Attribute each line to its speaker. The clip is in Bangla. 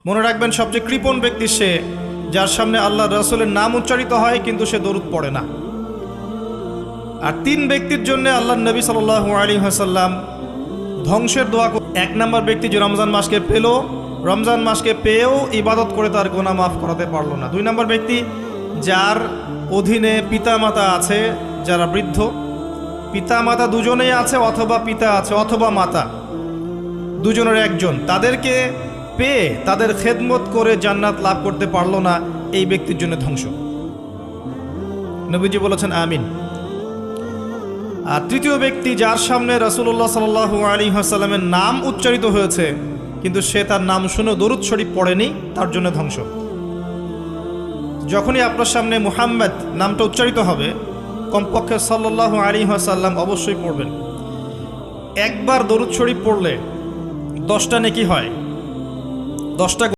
Speaker 1: মনে রাখবেন, সবচেয়ে কৃপণ ব্যক্তি সে যার সামনে আল্লাহ রাসূলের নাম উচ্চারিত হয় কিন্তু সে দরুদ পড়ে না। আর 3 ব্যক্তির জন্য আল্লাহ নবী সাল্লাল্লাহু আলাইহি ওয়াসাল্লাম ধ্বংসের দোয়া। 1 নম্বর ব্যক্তি যে রমজান মাসকে পেল, রমজান মাসকে পেয়েও ইবাদত করে তার গুনাহ মাফ করাতে পারলো না। 2 নম্বর ব্যক্তি যার অধীনে পিতামাতা আছে, যারা বৃদ্ধ, পিতামাতা দুজনেই আছে, অথবা পিতা আছে অথবা মাতা, দুজনের একজন, তাদেরকে পেয়ে তাদের খেদমত করে জান্নাত লাভ করতে পারলো না, এই ব্যক্তির জন্য ধ্বংস। নবীজি বলেছেন আমিন। আর 3য় ব্যক্তি যার সামনে রাসূলুল্লাহ সাল্লাল্লাহু আলাইহি ওয়াসাল্লামের নাম উচ্চারিত হয়েছে কিন্তু সে তার নাম শুনে দরুদ শরীফ পড়েনি, তার জন্য ধ্বংস। যখনই আপনার সামনে মুহাম্মদ নামটা উচ্চারিত হবে, কমপক্ষে সাল্লাল্লাহু আলাইহি ওয়াসাল্লাম অবশ্যই পড়বেন। একবার দরুদ শরীফ পড়লে 10টা নেকি হয়, 10টা